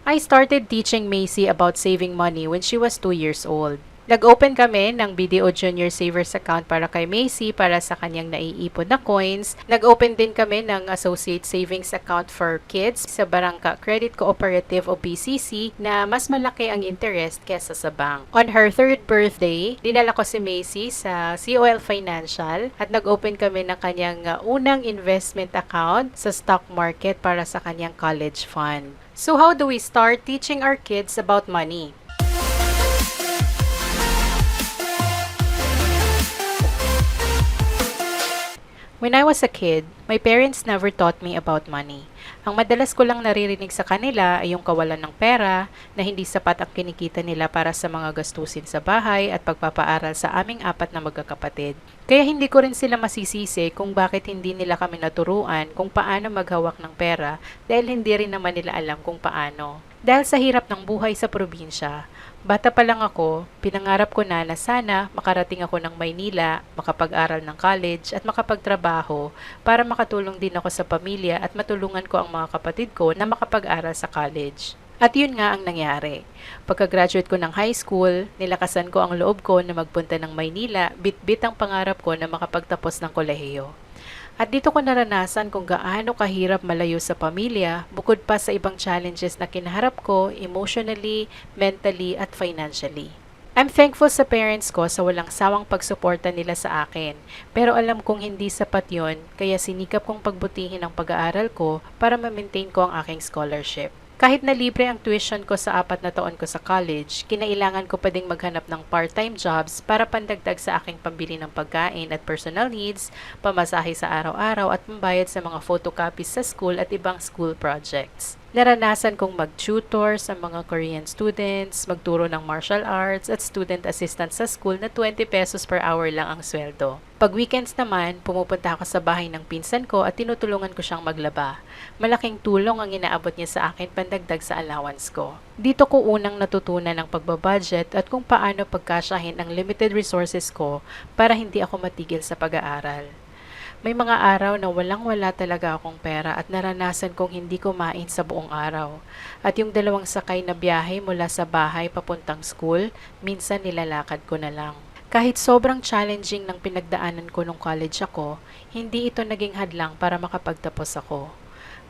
I started teaching Macey about saving money when she was 2 years old. Nag-open kami ng BDO Junior Savers account para kay Macey para sa kanyang naiipon na coins. Nag-open din kami ng Associate Savings account for kids sa Barangka Credit Cooperative o BCC na mas malaki ang interest kesa sa bank. On her 3rd birthday, dinala ko si Macey sa COL Financial at nag-open kami ng kanyang unang investment account sa stock market para sa kanyang college fund. So how do we start teaching our kids about money? When I was a kid, my parents never taught me about money. Ang madalas ko lang naririnig sa kanila ay yung kawalan ng pera, na hindi sapat ang kinikita nila para sa mga gastusin sa bahay at pagpapaaral sa aming 4 na magkakapatid. Kaya hindi ko rin sila masisisi kung bakit hindi nila kami naturuan kung paano maghawak ng pera dahil hindi rin naman nila alam kung paano. Dahil sa hirap ng buhay sa probinsya, bata pa lang ako, pinangarap ko na sana makarating ako ng Maynila, makapag-aral ng college at makapagtrabaho para makatulong din ako sa pamilya at matulungan ko ang mga kapatid ko na makapag-aral sa college. At yun nga ang nangyari. Pagka-graduate ko ng high school, nilakasan ko ang loob ko na magpunta ng Maynila, bit-bit ang pangarap ko na makapagtapos ng kolehiyo. At dito ko naranasan kung gaano kahirap malayo sa pamilya, bukod pa sa ibang challenges na kinaharap ko emotionally, mentally, at financially. I'm thankful sa parents ko sa walang sawang pagsuporta nila sa akin, pero alam kong hindi sapat yon, kaya sinikap kong pagbutihin ang pag-aaral ko para ma-maintain ko ang aking scholarship. Kahit na libre ang tuition ko sa 4 na taon ko sa college, kinailangan ko pa ding maghanap ng part-time jobs para pandagdag sa aking pambili ng pagkain at personal needs, pamasahe sa araw-araw at pambayad sa mga photocopies sa school at ibang school projects. Naranasan kong mag-tutor sa mga Korean students, magturo ng martial arts at student assistant sa school na 20 pesos per hour lang ang sweldo. Pag weekends naman, pumupunta ako sa bahay ng pinsan ko at tinutulungan ko siyang maglaba. Malaking tulong ang inaabot niya sa akin pandagdag sa allowance ko. Dito ko unang natutunan ang pagbabudget at kung paano pagkasyahin ang limited resources ko para hindi ako matigil sa pag-aaral. May mga araw na walang-wala talaga akong pera at naranasan kong hindi kumain sa buong araw. At yung 2 sakay na biyahe mula sa bahay papuntang school, minsan nilalakad ko na lang. Kahit sobrang challenging ng pinagdaanan ko nung college ako, hindi ito naging hadlang para makapagtapos ako.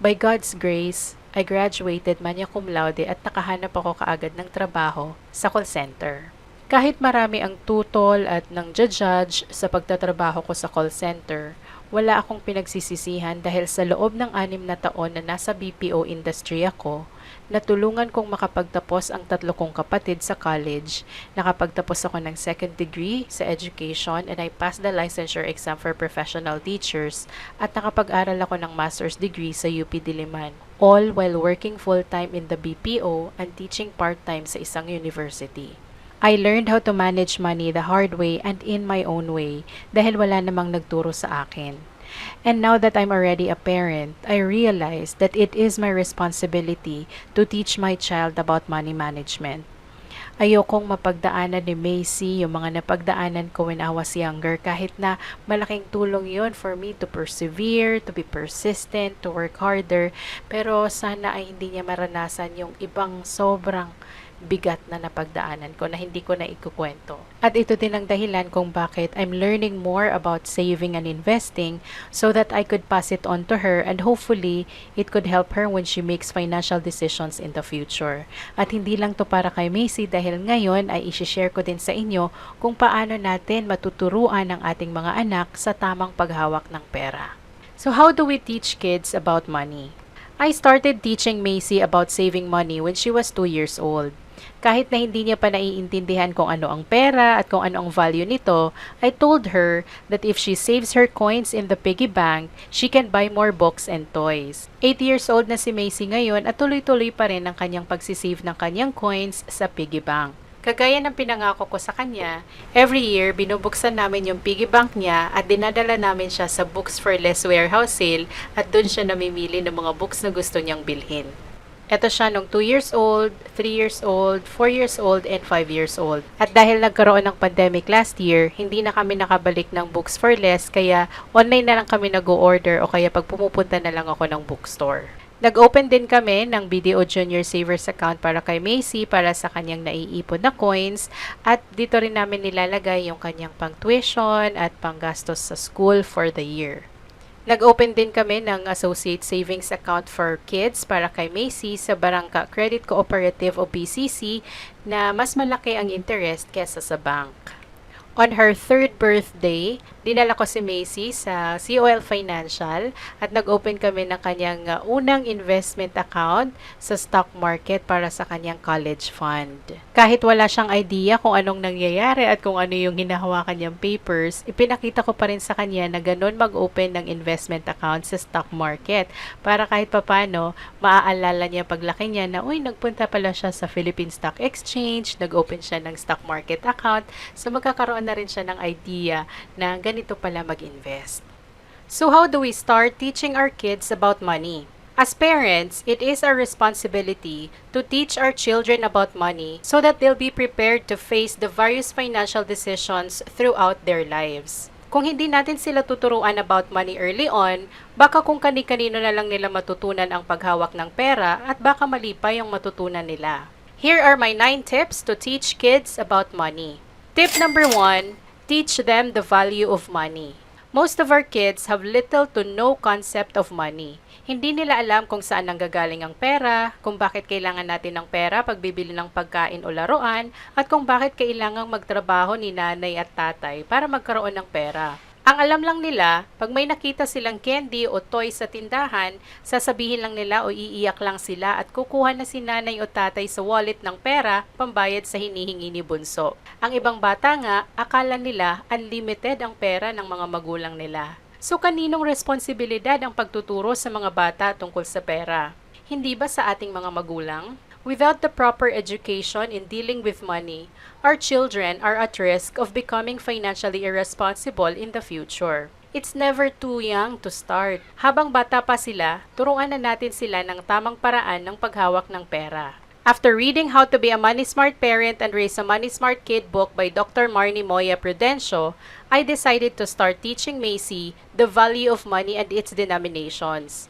By God's grace, I graduated magna cum laude at nakahanap ako kaagad ng trabaho sa call center. Kahit marami ang tutol at nang judge sa pagtatrabaho ko sa call center, wala akong pinagsisisihan dahil sa loob ng 6 na taon na nasa BPO industry ako, natulungan kong makapagtapos ang 3 kong kapatid sa college, nakapagtapos ako ng 2nd degree sa education and I passed the licensure exam for professional teachers at nakapag-aral ako ng master's degree sa UP Diliman, all while working full-time in the BPO and teaching part-time sa isang university. I learned how to manage money the hard way and in my own way dahil wala namang nagturo sa akin. And now that I'm already a parent, I realize that it is my responsibility to teach my child about money management. Ayokong mapagdaanan ni Macey yung mga napagdaanan ko when I was younger kahit na malaking tulong yon for me to persevere, to be persistent, to work harder. Pero sana ay hindi niya maranasan yung ibang sobrang bigat na napagdaanan ko na hindi ko na ikukwento. At ito din ang dahilan kung bakit I'm learning more about saving and investing so that I could pass it on to her and hopefully it could help her when she makes financial decisions in the future. At hindi lang to para kay Macey dahil ngayon ay isi-share ko din sa inyo kung paano natin matuturuan ang ating mga anak sa tamang paghawak ng pera. So how do we teach kids about money? I started teaching Macey about saving money when she was 2 years old. Kahit na hindi niya pa naiintindihan kung ano ang pera at kung ano ang value nito, I told her that if she saves her coins in the piggy bank, she can buy more books and toys. 8 years old na si Macey ngayon at tuloy-tuloy pa rin ang kanyang pagsisave ng kanyang coins sa piggy bank. Kagaya ng pinangako ko sa kanya, every year binubuksan namin yung piggy bank niya at dinadala namin siya sa Books for Less warehouse sale at doon siya namimili ng mga books na gusto niyang bilhin. Ito siya nung 2 years old, 3 years old, 4 years old, and 5 years old. At dahil nagkaroon ng pandemic last year, hindi na kami nakabalik ng Books for Less, kaya online na lang kami nag-o-order o kaya pag pumupunta na lang ako ng bookstore. Nag-open din kami ng BDO Junior Savers Account para kay Macey para sa kanyang naiipon na coins at dito rin namin nilalagay yung kanyang pang-tuition at panggastos sa school for the year. Nag-open din kami ng Associate Savings Account for Kids para kay Macey sa Barangka Credit Cooperative o BCC na mas malaki ang interest kesa sa bank. On her 3rd birthday, dinala ko si Macey sa COL Financial at nag-open kami ng kanyang unang investment account sa stock market para sa kanyang college fund. Kahit wala siyang idea kung anong nangyayari at kung ano yung hinahawakan niyang papers, ipinakita ko pa rin sa kanya na ganun mag-open ng investment account sa stock market para kahit papano maaalala niya paglaki niya na nagpunta pala siya sa Philippine Stock Exchange, nag-open siya ng stock market account, so magkakaroon na rin siya ng idea na ganito pala mag-invest. So how do we start teaching our kids about money? As parents, it is our responsibility to teach our children about money so that they'll be prepared to face the various financial decisions throughout their lives. Kung hindi natin sila tuturuan about money early on, baka kung kani-kanino na lang nila matutunan ang paghawak ng pera at baka mali pa yung matutunan nila. Here are my 9 tips to teach kids about money. Tip number 1, teach them the value of money. Most of our kids have little to no concept of money. Hindi nila alam kung saan nanggagaling ang pera, kung bakit kailangan natin ng pera pag bibili ng pagkain o laruan, at kung bakit kailangang magtrabaho ni nanay at tatay para magkaroon ng pera. Ang alam lang nila, pag may nakita silang candy o toys sa tindahan, sasabihin lang nila o iiyak lang sila at kukuha na si nanay o tatay sa wallet ng pera pambayad sa hinihingi ni bunso. Ang ibang bata nga, akala nila unlimited ang pera ng mga magulang nila. So kaninong responsibilidad ang pagtuturo sa mga bata tungkol sa pera? Hindi ba sa ating mga magulang? Without the proper education in dealing with money, our children are at risk of becoming financially irresponsible in the future. It's never too young to start. Habang bata pa sila, turuan na natin sila ng tamang paraan ng paghawak ng pera. After reading How to be a Money Smart Parent and Raise a Money Smart Kid book by Dr. Marnie Moya Prudencio, I decided to start teaching Macey the value of money and its denominations.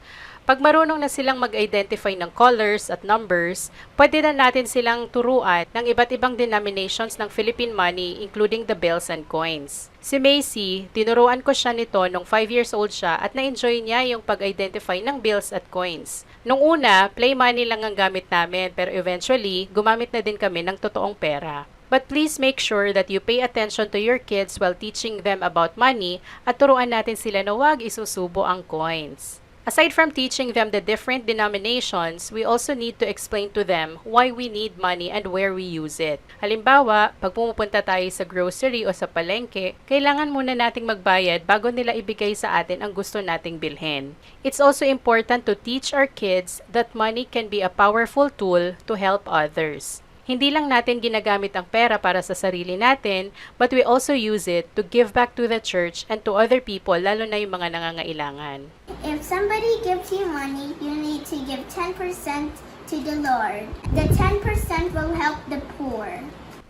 Pag marunong na silang mag-identify ng colors at numbers, pwede na natin silang turuan ng iba't ibang denominations ng Philippine money including the bills and coins. Si Macey, tinuruan ko siya nito nung 5 years old siya at na-enjoy niya yung pag-identify ng bills at coins. Nung una, play money lang ang gamit namin pero eventually, gumamit na din kami ng totoong pera. But please make sure that you pay attention to your kids while teaching them about money at turuan natin sila na huwag isusubo ang coins. Aside from teaching them the different denominations, we also need to explain to them why we need money and where we use it. Halimbawa, pag pumupunta tayo sa grocery o sa palengke, kailangan muna nating magbayad bago nila ibigay sa atin ang gusto nating bilhin. It's also important to teach our kids that money can be a powerful tool to help others. Hindi lang natin ginagamit ang pera para sa sarili natin, but we also use it to give back to the church and to other people, lalo na yung mga nangangailangan. If somebody gives you money, you need to give 10% to the Lord. The 10% will help the poor.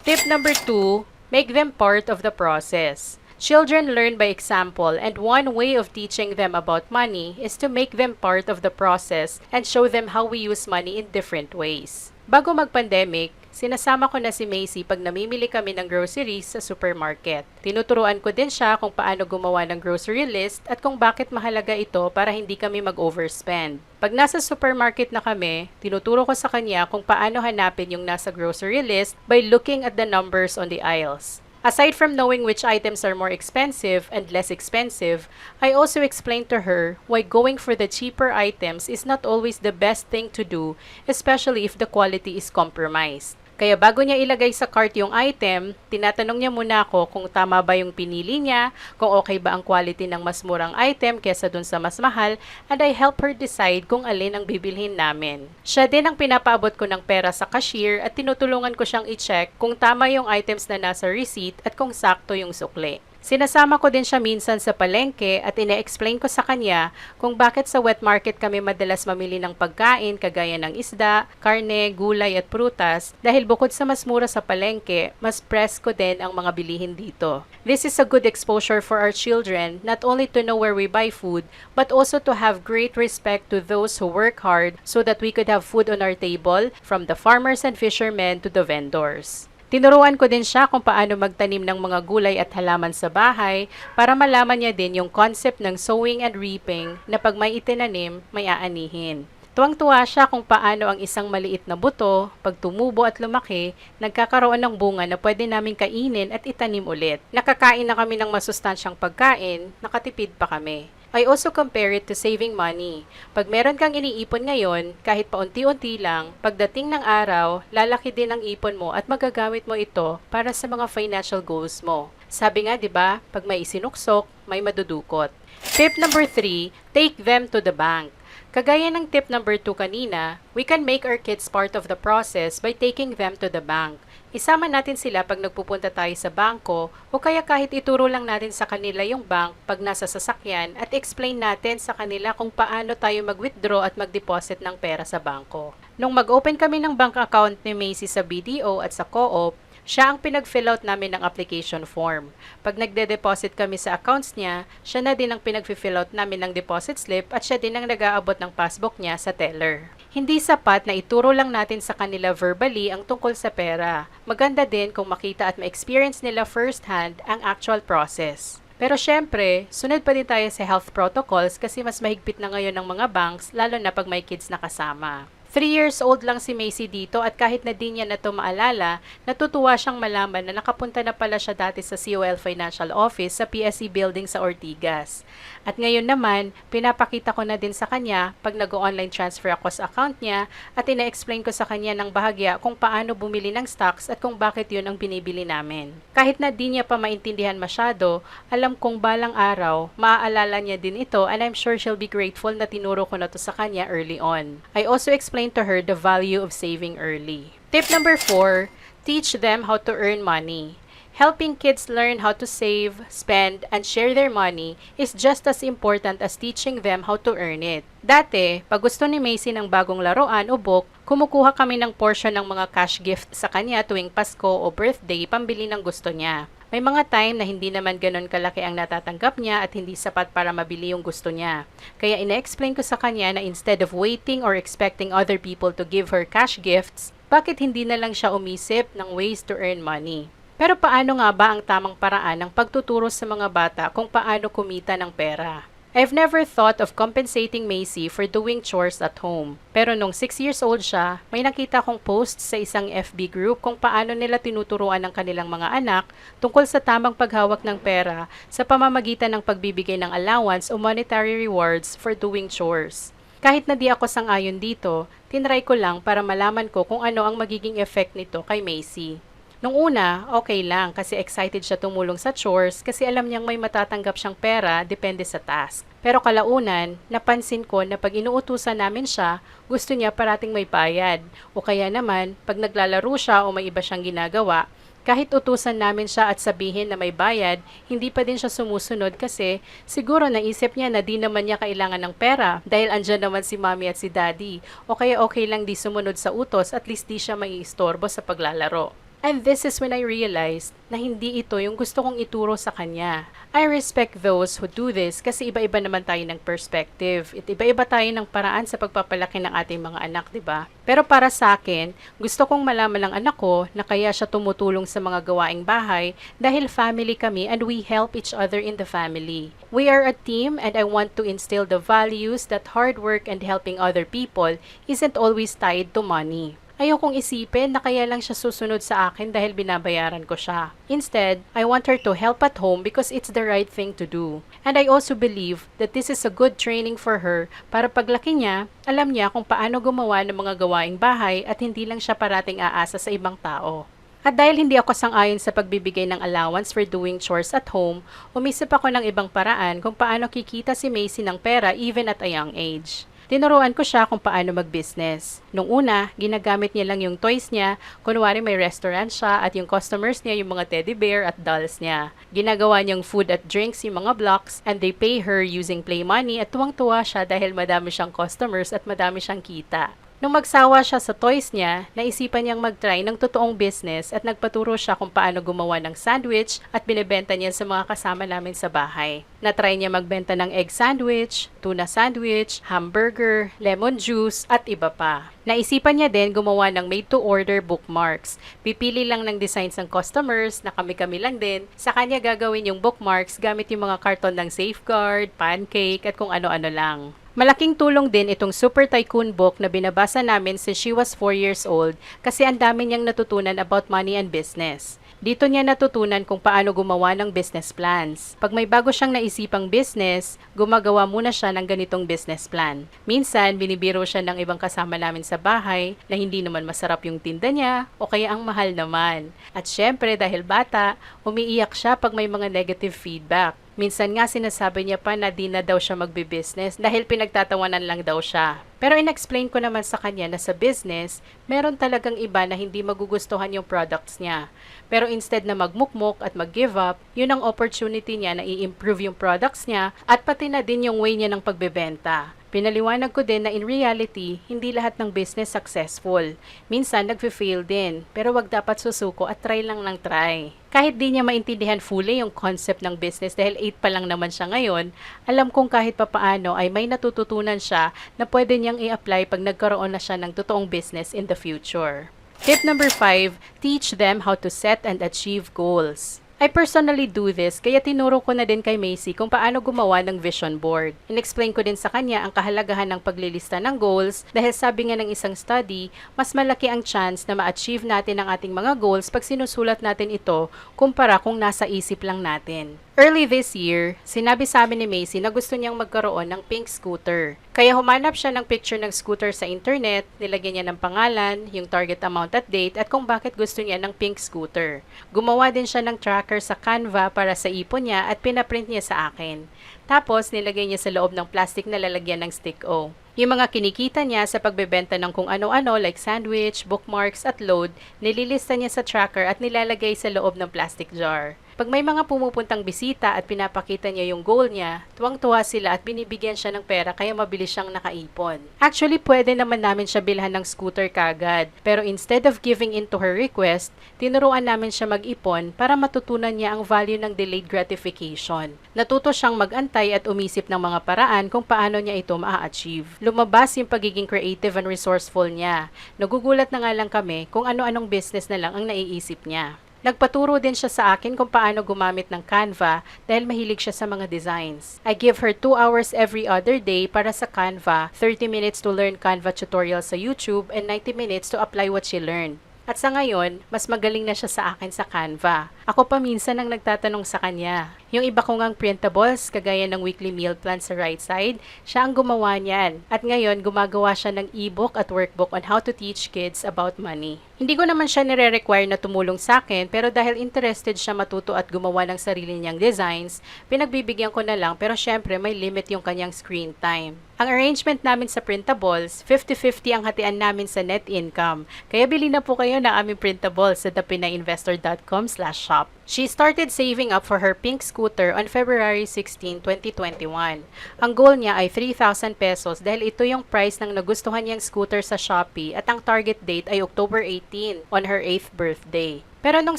Tip number 2, make them part of the process. Children learn by example, and one way of teaching them about money is to make them part of the process and show them how we use money in different ways. Bago mag-pandemic, sinasama ko na si Macey pag namimili kami ng groceries sa supermarket. Tinuturuan ko din siya kung paano gumawa ng grocery list at kung bakit mahalaga ito para hindi kami mag-overspend. Pag nasa supermarket na kami, tinuturo ko sa kanya kung paano hanapin yung nasa grocery list by looking at the numbers on the aisles. Aside from knowing which items are more expensive and less expensive, I also explained to her why going for the cheaper items is not always the best thing to do, especially if the quality is compromised. Kaya bago niya ilagay sa cart yung item, tinatanong niya muna ako kung tama ba yung pinili niya, kung okay ba ang quality ng mas murang item kesa dun sa mas mahal, and I help her decide kung alin ang bibilhin namin. Siya din ang pinapaabot ko ng pera sa cashier at tinutulungan ko siyang i-check kung tama yung items na nasa receipt at kung sakto yung sukli. Sinasama ko din siya minsan sa palengke at ine-explain ko sa kanya kung bakit sa wet market kami madalas mamili ng pagkain kagaya ng isda, karne, gulay at prutas dahil bukod sa mas mura sa palengke, mas presko din ang mga bilihin dito. This is a good exposure for our children not only to know where we buy food but also to have great respect to those who work hard so that we could have food on our table from the farmers and fishermen to the vendors. Tinuruan ko din siya kung paano magtanim ng mga gulay at halaman sa bahay para malaman niya din yung concept ng sowing and reaping na pag may itinanim, may aanihin. Tuwang-tuwa siya kung paano ang isang maliit na buto, pag tumubo at lumaki, nagkakaroon ng bunga na pwede naming kainin at itanim ulit. Nakakain na kami ng masustansyang pagkain, nakatipid pa kami. I also compare it to saving money. Pag meron kang iniipon ngayon, kahit paunti-unti lang, pagdating ng araw, lalaki din ang ipon mo at magagamit mo ito para sa mga financial goals mo. Sabi nga 'di ba, pag may isinuksok, may madudukot. Tip number 3, take them to the bank. Kagaya ng tip number 2 kanina, we can make our kids part of the process by taking them to the bank. Isama natin sila pag nagpupunta tayo sa bangko o kaya kahit ituro lang natin sa kanila yung bank pag nasa sasakyan at explain natin sa kanila kung paano tayo mag-withdraw at mag-deposit ng pera sa bangko. Nung mag-open kami ng bank account ni Macey sa BDO at sa Co-op, siya ang pinag-fill out namin ng application form. Pag nagde-deposit kami sa accounts niya, siya na din ang pinag-fill out namin ng deposit slip at siya din ang nag-aabot ng passbook niya sa teller. Hindi sapat na ituro lang natin sa kanila verbally ang tungkol sa pera. Maganda din kung makita at ma-experience nila firsthand ang actual process. Pero syempre, sunod pa din tayo sa health protocols kasi mas mahigpit na ngayon ng mga banks lalo na pag may kids na kasama. 3 years old lang si Macey dito at kahit na di niya na ito maalala, natutuwa siyang malaman na nakapunta na pala siya dati sa COL Financial Office sa PSE Building sa Ortigas. At ngayon naman, pinapakita ko na din sa kanya pag nag-online transfer ako sa account niya at ina-explain ko sa kanya ng bahagya kung paano bumili ng stocks at kung bakit yun ang binibili namin. Kahit na di niya pa maintindihan masyado, alam kong balang araw, maaalala niya din ito and I'm sure she'll be grateful na tinuro ko na to sa kanya early on. I also explained to her the value of saving early. Tip number 4, teach them how to earn money. Helping kids learn how to save, spend, and share their money is just as important as teaching them how to earn it. Dati, pag gusto ni Macey ng bagong laruan o book, kumukuha kami ng portion ng mga cash gift sa kanya tuwing Pasko o birthday pambili ng gusto niya. May mga time na hindi naman ganun kalaki ang natatanggap niya at hindi sapat para mabili yung gusto niya. Kaya ina-explain ko sa kanya na instead of waiting or expecting other people to give her cash gifts, bakit hindi na lang siya umisip ng ways to earn money? Pero paano nga ba ang tamang paraan ng pagtuturo sa mga bata kung paano kumita ng pera? I've never thought of compensating Macey for doing chores at home. Pero nung 6 years old siya, may nakita kong post sa isang FB group kung paano nila tinuturuan ng kanilang mga anak tungkol sa tamang paghawak ng pera sa pamamagitan ng pagbibigay ng allowance o monetary rewards for doing chores. Kahit na di ako sang-ayon dito, tinry ko lang para malaman ko kung ano ang magiging effect nito kay Macey. Nung una, okay lang kasi excited siya tumulong sa chores kasi alam niyang may matatanggap siyang pera depende sa task. Pero kalaunan, napansin ko na pag inuutusan namin siya, gusto niya parating may bayad. O kaya naman, pag naglalaro siya o may iba siyang ginagawa, kahit utusan namin siya at sabihin na may bayad, hindi pa din siya sumusunod kasi siguro naisip niya na di naman niya kailangan ng pera dahil andyan naman si mommy at si daddy. O kaya okay lang di sumunod sa utos at least di siya maiistorbo sa paglalaro. And this is when I realized na hindi ito yung gusto kong ituro sa kanya. I respect those who do this kasi iba-iba naman tayo ng perspective. At iba-iba tayo ng paraan sa pagpapalaki ng ating mga anak, di ba? Pero para sa akin, gusto kong malaman ng anak ko na kaya siya tumutulong sa mga gawaing bahay dahil family kami and we help each other in the family. We are a team and I want to instill the values that hard work and helping other people isn't always tied to money. Ayokong isipin na kaya lang siya susunod sa akin dahil binabayaran ko siya. Instead, I want her to help at home because it's the right thing to do. And I also believe that this is a good training for her para paglaki niya, alam niya kung paano gumawa ng mga gawaing bahay at hindi lang siya parating aasa sa ibang tao. At dahil hindi ako sang-ayon sa pagbibigay ng allowance for doing chores at home, umisip ako ng ibang paraan kung paano kikita si Macey ng pera even at a young age. Tinuruan ko siya kung paano mag-business. Nung una, ginagamit niya lang yung toys niya, kunwari may restaurant siya at yung customers niya yung mga teddy bear at dolls niya. Ginagawa niyang food at drinks yung mga blocks and they pay her using play money at tuwang-tuwa siya dahil madami siyang customers at madami siyang kita. Nung magsawa siya sa toys niya, naisipan niyang mag-try ng totoong business at nagpaturo siya kung paano gumawa ng sandwich at binibenta niya sa mga kasama namin sa bahay. Na-try niya magbenta ng egg sandwich, tuna sandwich, hamburger, lemon juice at iba pa. Naisipan niya din gumawa ng made-to-order bookmarks. Pipili lang ng designs ng customers na kami-kami lang din. Sa kanya gagawin yung bookmarks gamit yung mga karton ng Safeguard, Pancake at kung ano-ano lang. Malaking tulong din itong Super Tycoon book na binabasa namin since she was 4 years old kasi ang dami niyang natutunan about money and business. Dito niya natutunan kung paano gumawa ng business plans. Pag may bago siyang naisipang business, gumagawa muna siya ng ganitong business plan. Minsan, binibiro siya ng ibang kasama namin sa bahay na hindi naman masarap yung tinda niya o kaya ang mahal naman. At syempre, dahil bata, umiiyak siya pag may mga negative feedback. Minsan nga sinasabi niya pa na di na daw siya magbe-business dahil pinagtatawanan lang daw siya. Pero in-explain ko naman sa kanya na sa business, meron talagang iba na hindi magugustuhan yung products niya. Pero instead na magmukmok at mag-give up, yun ang opportunity niya na i-improve yung products niya at pati na din yung way niya ng pagbebenta. Pinaliwanag ko din na in reality, hindi lahat ng business successful. Minsan nagfe-fail din, pero wag dapat susuko at try lang ng try. Kahit di niya maintindihan fully yung concept ng business dahil 8 pa lang naman siya ngayon, alam kong kahit papaano ay may natututunan siya na pwede niyang i-apply pag nagkaroon na siya ng totoong business in the future. Tip number 5, teach them how to set and achieve goals. I personally do this, kaya tinuro ko na din kay Macey kung paano gumawa ng vision board. In-explain ko din sa kanya ang kahalagahan ng paglilista ng goals dahil sabi nga ng isang study, mas malaki ang chance na ma-achieve natin ang ating mga goals pag sinusulat natin ito kumpara kung nasa isip lang natin. Early this year, sinabi sa amin ni Macey na gusto niyang magkaroon ng pink scooter. Kaya humanap siya ng picture ng scooter sa internet, nilagyan niya ng pangalan, yung target amount at date, at kung bakit gusto niya ng pink scooter. Gumawa din siya ng tracker sa Canva para sa ipon niya at pinaprint niya sa akin. Tapos, nilagay niya sa loob ng plastic na lalagyan ng stick-o. Yung mga kinikita niya sa pagbebenta ng kung ano-ano like sandwich, bookmarks at load, nililista niya sa tracker at nilalagay sa loob ng plastic jar. Pag may mga pumupuntang bisita at pinapakita niya yung goal niya, tuwang-tuwa sila at binibigyan siya ng pera kaya mabilis siyang nakaipon. Actually, pwede naman namin siya bilhan ng scooter kagad. Pero instead of giving in to her request, tinuruan namin siya mag-ipon para matutunan niya ang value ng delayed gratification. Natuto siyang mag-antay at umisip ng mga paraan kung paano niya ito ma-achieve. Lumabas yung pagiging creative and resourceful niya. Nagugulat na nga lang kami kung ano-anong business na lang ang naiisip niya. Nagpaturo din siya sa akin kung paano gumamit ng Canva dahil mahilig siya sa mga designs. I give her 2 hours every other day para sa Canva, 30 minutes to learn Canva tutorials sa YouTube, and 90 minutes to apply what she learned. At sa ngayon, mas magaling na siya sa akin sa Canva. Ako pa minsan ang nagtatanong sa kanya. Yung iba ko ngang printables, kagaya ng weekly meal plan sa right side, siya ang gumawa niyan. At ngayon, gumagawa siya ng ebook at workbook on how to teach kids about money. Hindi ko naman siya nire-require na tumulong sa akin, pero dahil interested siya matuto at gumawa ng sarili niyang designs, pinagbibigyan ko na lang, pero syempre may limit yung kanyang screen time. Ang arrangement namin sa printables, 50-50 ang hatian namin sa net income. Kaya bili na po kayo ng aming printables sa thepinayinvestor.com/shop. She started saving up for her pink scooter on February 16, 2021. Ang goal niya ay 3,000 pesos dahil ito yung price ng nagustuhan niyang scooter sa Shopee at ang target date ay October 18 on her 8th birthday. Pero nung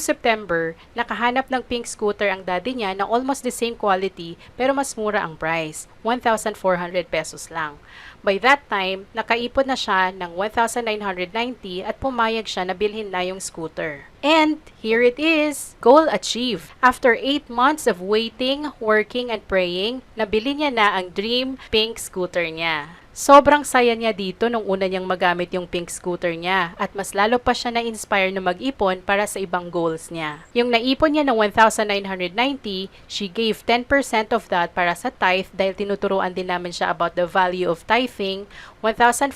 September, nakahanap ng pink scooter ang daddy niya na almost the same quality pero mas mura ang price, 1,400 pesos lang. By that time, nakaipon na siya ng 1,990 at pumayag siya na bilhin na yung scooter. And here it is! Goal achieved! After 8 months of waiting, working, and praying, nabili niya na ang dream pink scooter niya. Sobrang saya niya dito nung una niyang magamit yung pink scooter niya at mas lalo pa siya na-inspire na mag-ipon para sa ibang goals niya. Yung naipon niya ng 1,990, she gave 10% of that para sa tithe dahil tinuturuan din namin siya about the value of tithing, 1,440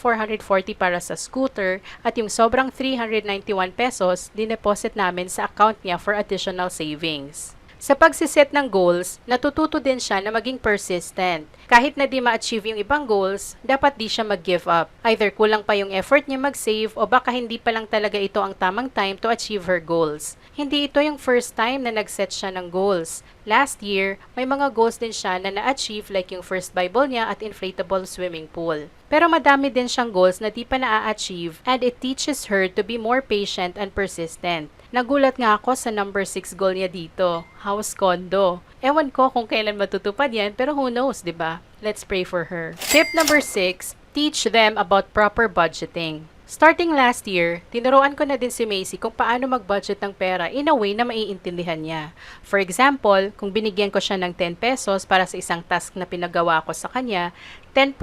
para sa scooter at yung sobrang 391 pesos dineposit namin sa account niya for additional savings. Sa pagsiset ng goals, natututo din siya na maging persistent. Kahit na di ma-achieve yung ibang goals, dapat di siya mag-give up. Either kulang pa yung effort niya mag-save o baka hindi pa lang talaga ito ang tamang time to achieve her goals. Hindi ito yung first time na nag-set siya ng goals. Last year, may mga goals din siya na na-achieve like yung first Bible niya at inflatable swimming pool. Pero madami din siyang goals na di pa na-achieve and it teaches her to be more patient and persistent. Nagulat nga ako sa number 6 goal niya dito, house condo. Ewan ko kung kailan matutupad yan, pero who knows, di ba? Let's pray for her. Tip number 6, teach them about proper budgeting. Starting last year, tinuruan ko na din si Macey kung paano mag-budget ng pera in a way na maiintindihan niya. For example, kung binigyan ko siya ng 10 pesos para sa isang task na pinagawa ko sa kanya, 10%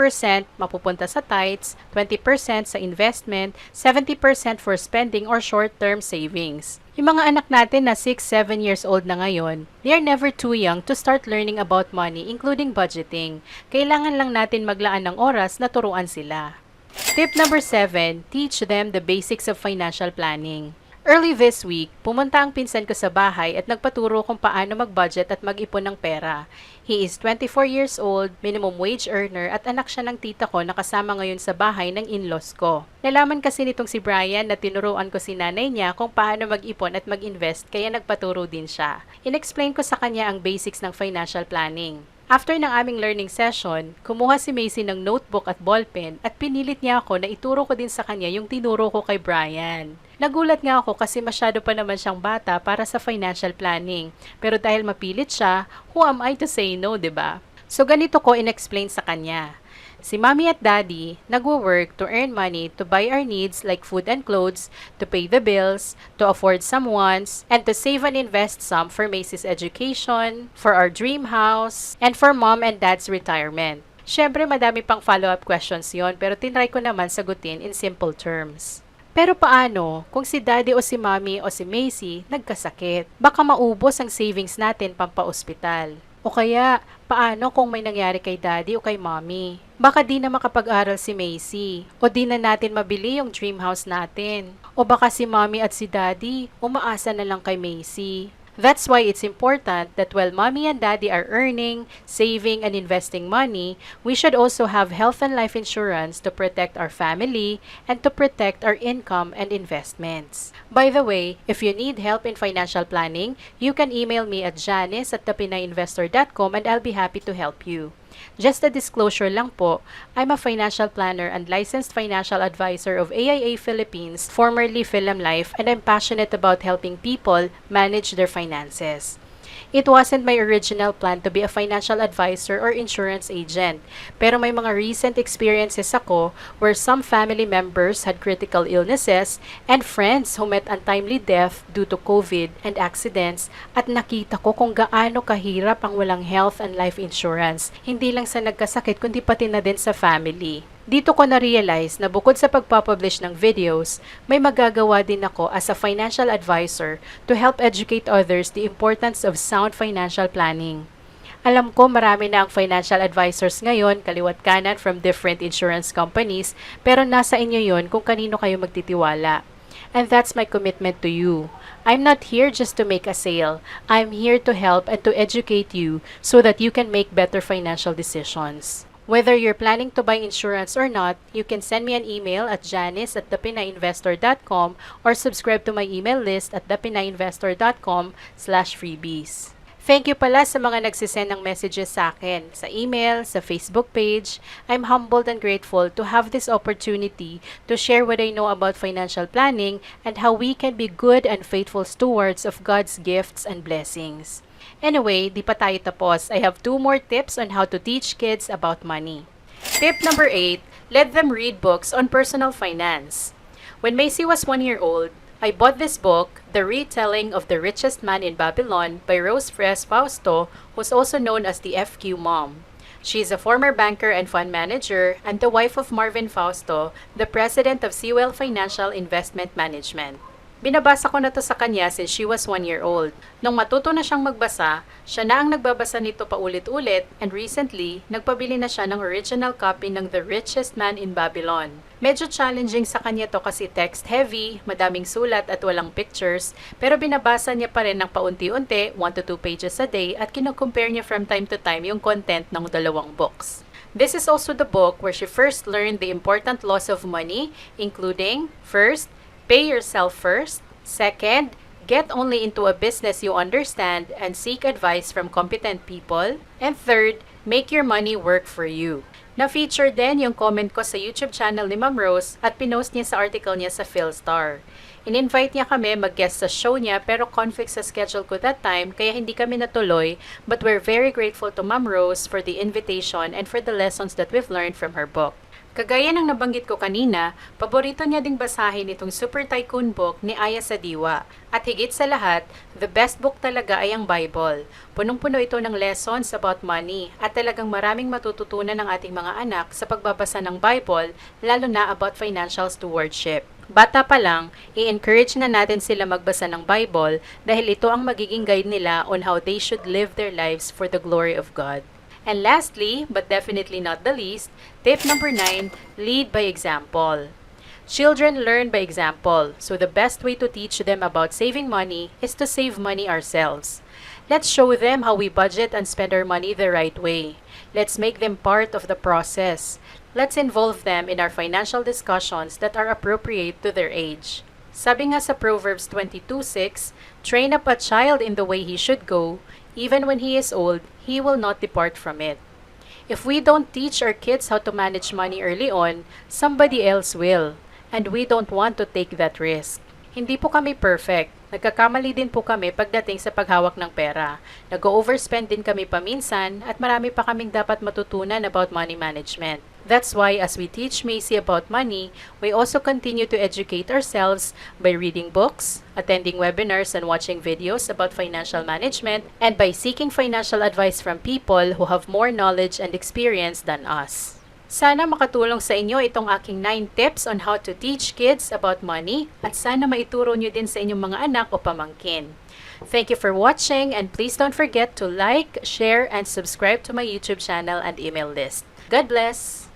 mapupunta sa tithes, 20% sa investment, 70% for spending or short-term savings. Yung mga anak natin na 6-7 years old na ngayon, they are never too young to start learning about money, including budgeting. Kailangan lang natin maglaan ng oras na turuan sila. Tip number 7, teach them the basics of financial planning. Early this week, pumunta ang pinsan ko sa bahay at nagpaturo kung paano mag-budget at mag-ipon ng pera. He is 24 years old, minimum wage earner at anak siya ng tita ko na kasama ngayon sa bahay ng in-laws ko. Nalaman kasi nitong si Brian na tinuruan ko si nanay niya kung paano mag-ipon at mag-invest kaya nagpaturo din siya. In-explain ko sa kanya ang basics ng financial planning. After ng aming learning session, kumuha si Macey ng notebook at ballpen at pinilit niya ako na ituro ko din sa kanya yung tinuro ko kay Brian. Nagulat nga ako kasi masyado pa naman siyang bata para sa financial planning. Pero dahil mapilit siya, who am I to say no, 'di ba? So ganito ko in-explain sa kanya. Si Mommy at Daddy nagwo-work to earn money to buy our needs like food and clothes, to pay the bills, to afford some wants, and to save and invest some for Macey's education, for our dream house, and for Mom and Dad's retirement. Syempre, madami pang follow-up questions yon pero tinry ko naman sagutin in simple terms. Pero paano kung si Daddy o si Mommy o si Macey nagkasakit? Baka maubos ang savings natin pampa-ospital. O kaya, paano kung may nangyari kay Daddy o kay Mommy? Baka di na makapag-aral si Macey. O di na natin mabili yung dream house natin. O baka si Mommy at si Daddy umaasa na lang kay Macey. That's why it's important that while Mommy and Daddy are earning, saving, and investing money, we should also have health and life insurance to protect our family and to protect our income and investments. By the way, if you need help in financial planning, you can email me at janice@thepinayinvestor.com and I'll be happy to help you. Just a disclosure lang po, I'm a financial planner and licensed financial advisor of AIA Philippines, formerly Film Life, and I'm passionate about helping people manage their finances. It wasn't my original plan to be a financial advisor or insurance agent, pero may mga recent experiences ako where some family members had critical illnesses and friends who met untimely death due to COVID and accidents at nakita ko kung gaano kahirap ang walang health and life insurance, hindi lang sa nagkasakit kundi pati na din sa family. Dito ko na-realize na bukod sa pagpapublish ng videos, may magagawa din ako as a financial advisor to help educate others the importance of sound financial planning. Alam ko marami na ang financial advisors ngayon, kaliwat kanan from different insurance companies, pero nasa inyo yon kung kanino kayo magtitiwala. And that's my commitment to you. I'm not here just to make a sale. I'm here to help and to educate you so that you can make better financial decisions. Whether you're planning to buy insurance or not, you can send me an email at janice@thepinayinvestor.com or subscribe to my email list at thepinayinvestor.com/freebies. Thank you pala sa mga nagsisend ng messages sa akin, sa email, sa Facebook page. I'm humbled and grateful to have this opportunity to share what I know about financial planning and how we can be good and faithful stewards of God's gifts and blessings. Anyway, di pa tayo tapos. I have 2 more tips on how to teach kids about money. Tip number 8, let them read books on personal finance. When Macey was 1 year old, I bought this book, The Retelling of the Richest Man in Babylon by Rose Fres Fausto, who's also known as the FQ Mom. She's a former banker and fund manager and the wife of Marvin Fausto, the president of Sewell Financial Investment Management. Binabasa ko na to sa kanya since she was 1 year old. Nung matuto na siyang magbasa, siya na ang nagbabasa nito paulit-ulit and recently, nagpabili na siya ng original copy ng The Richest Man in Babylon. Medyo challenging sa kanya to kasi text heavy, madaming sulat at walang pictures, pero binabasa niya pa rin ng paunti-unti, 1 to 2 pages a day at kino-compare niya from time to time yung content ng dalawang books. This is also the book where she first learned the important laws of money, including, first, pay yourself first. Second, get only into a business you understand and seek advice from competent people. And third, make your money work for you. Na-feature din yung comment ko sa YouTube channel ni Ma'am Rose at pinost niya sa article niya sa PhilStar. In-invite niya kami mag-guest sa show niya pero conflict sa schedule ko that time kaya hindi kami natuloy, but we're very grateful to Ma'am Rose for the invitation and for the lessons that we've learned from her book. Kagaya ng nabanggit ko kanina, paborito niya ding basahin itong Super Tycoon book ni Aya Sadiwa. At higit sa lahat, the best book talaga ay ang Bible. Punong-puno ito ng lessons about money at talagang maraming matututunan ng ating mga anak sa pagbabasa ng Bible, lalo na about financial stewardship. Bata pa lang, i-encourage na natin sila magbasa ng Bible dahil ito ang magiging guide nila on how they should live their lives for the glory of God. And lastly, but definitely not the least, tip number 9, lead by example. Children learn by example, so the best way to teach them about saving money is to save money ourselves. Let's show them how we budget and spend our money the right way. Let's make them part of the process. Let's involve them in our financial discussions that are appropriate to their age. Sabi nga sa Proverbs 22:6, train up a child in the way he should go, even when he is old, he will not depart from it. If we don't teach our kids how to manage money early on, somebody else will. And we don't want to take that risk. Hindi po kami perfect. Nagkakamali din po kami pagdating sa paghawak ng pera. Nag-overspend din kami paminsan at marami pa kaming dapat matutunan about money management. That's why as we teach Macey about money, we also continue to educate ourselves by reading books, attending webinars and watching videos about financial management, and by seeking financial advice from people who have more knowledge and experience than us. Sana makatulong sa inyo itong aking 9 tips on how to teach kids about money at sana maituro nyo din sa inyong mga anak o pamangkin. Thank you for watching and please don't forget to like, share, and subscribe to my YouTube channel and email list. God bless!